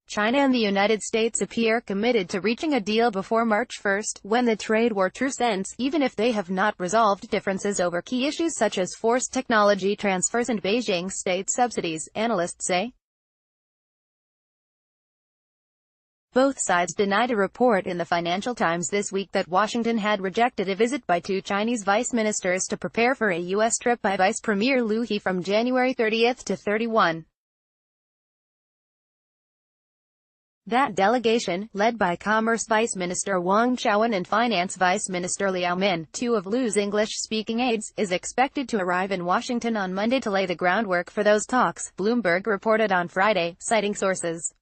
China and the United States appear committed to reaching a deal before March 1, when the trade war truce ends, even if they have not resolved differences over key issues such as forced technology transfers and Beijing state subsidies, analysts say. Both sides denied a report in the Financial Times this week that Washington had rejected a visit by two Chinese vice ministers to prepare for a U.S. trip by Vice-Premier Liu He from January 30 to 31. That delegation, led by Commerce Vice-Minister Wan and Finance Vice-Minister Liu He, two of Liu's English-speaking aides, is expected to arrive in Washington on Monday to lay the groundwork for those talks, Bloomberg reported on Friday, citing sources.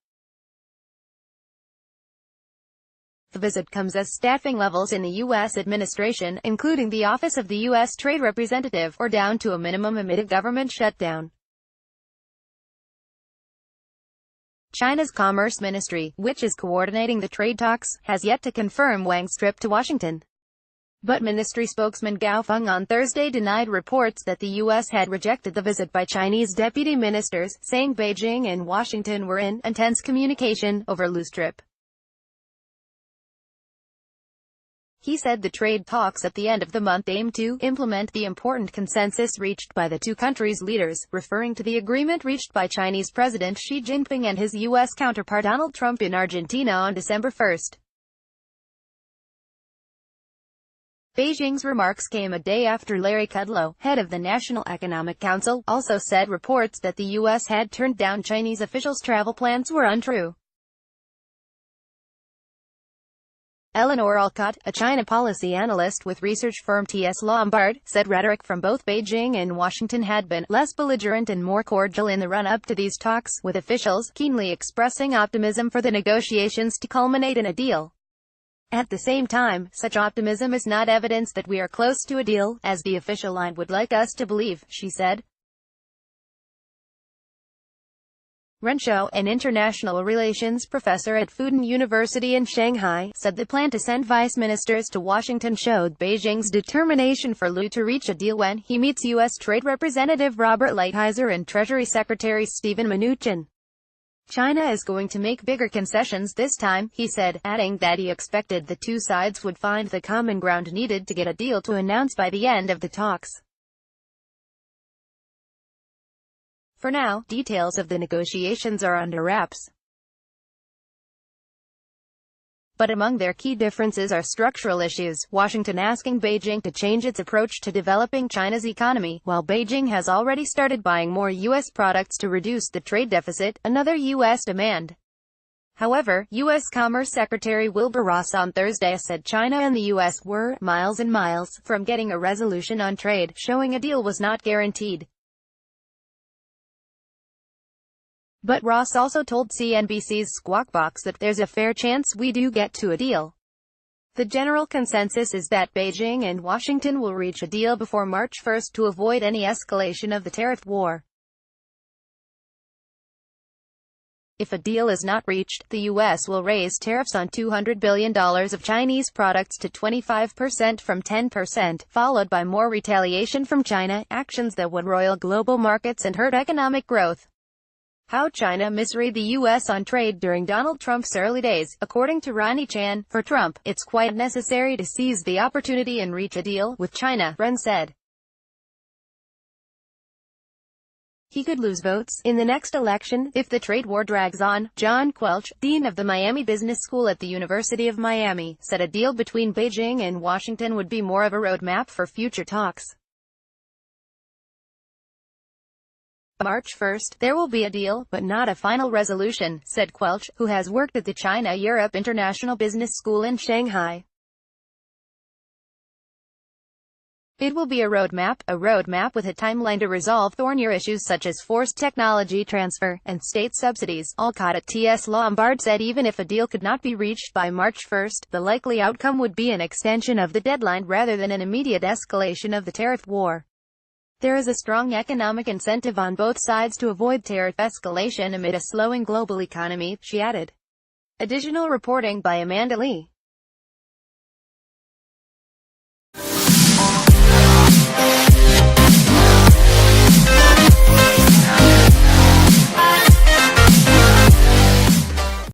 The visit comes as staffing levels in the U.S. administration, including the Office of the U.S. Trade Representative, are down to a minimum amid a government shutdown. China's Commerce Ministry, which is coordinating the trade talks, has yet to confirm Wang's trip to Washington. But ministry spokesman Gao Feng on Thursday denied reports that the U.S. had rejected the visit by Chinese deputy ministers, saying Beijing and Washington were in intense communication over Liu's trip. He said the trade talks at the end of the month aim to implement the important consensus reached by the two countries' leaders, referring to the agreement reached by Chinese President Xi Jinping and his U.S. counterpart Donald Trump in Argentina on December 1. Beijing's remarks came a day after Larry Kudlow, head of the National Economic Council, also said reports that the U.S. had turned down Chinese officials' travel plans were untrue. Eleanor Alcott, a China policy analyst with research firm T.S. Lombard, said rhetoric from both Beijing and Washington had been less belligerent and more cordial in the run-up to these talks, with officials keenly expressing optimism for the negotiations to culminate in a deal. At the same time, such optimism is not evidence that we are close to a deal, as the official line would like us to believe, she said. Renshaw, an international relations professor at Fudan University in Shanghai, said the plan to send vice ministers to Washington showed Beijing's determination for Liu to reach a deal when he meets U.S. Trade Representative Robert Lighthizer and Treasury Secretary Steven Mnuchin. China is going to make bigger concessions this time, he said, adding that he expected the two sides would find the common ground needed to get a deal to announce by the end of the talks. For now, details of the negotiations are under wraps. But among their key differences are structural issues, Washington asking Beijing to change its approach to developing China's economy, while Beijing has already started buying more U.S. products to reduce the trade deficit, another U.S. demand. However, U.S. Commerce Secretary Wilbur Ross on Thursday said China and the U.S. were miles and miles from getting a resolution on trade, showing a deal was not guaranteed. But Ross also told CNBC's Squawk Box that there's a fair chance we do get to a deal. The general consensus is that Beijing and Washington will reach a deal before March 1 to avoid any escalation of the tariff war. If a deal is not reached, the U.S. will raise tariffs on $200 billion of Chinese products to 25% from 10%, followed by more retaliation from China, actions that would roil global markets and hurt economic growth. How China misread the U.S. on trade during Donald Trump's early days. According to Ronnie Chan, for Trump, it's quite necessary to seize the opportunity and reach a deal with China, Ren said. He could lose votes in the next election if the trade war drags on. John Quelch, dean of the Miami Business School at the University of Miami, said a deal between Beijing and Washington would be more of a roadmap for future talks. March 1, there will be a deal, but not a final resolution, said Quelch, who has worked at the China-Europe International Business School in Shanghai. It will be a roadmap with a timeline to resolve thornier issues such as forced technology transfer and state subsidies. Alcott at T.S. Lombard said even if a deal could not be reached by March 1, the likely outcome would be an extension of the deadline rather than an immediate escalation of the tariff war. There is a strong economic incentive on both sides to avoid tariff escalation amid a slowing global economy, she added. Additional reporting by Amanda Lee.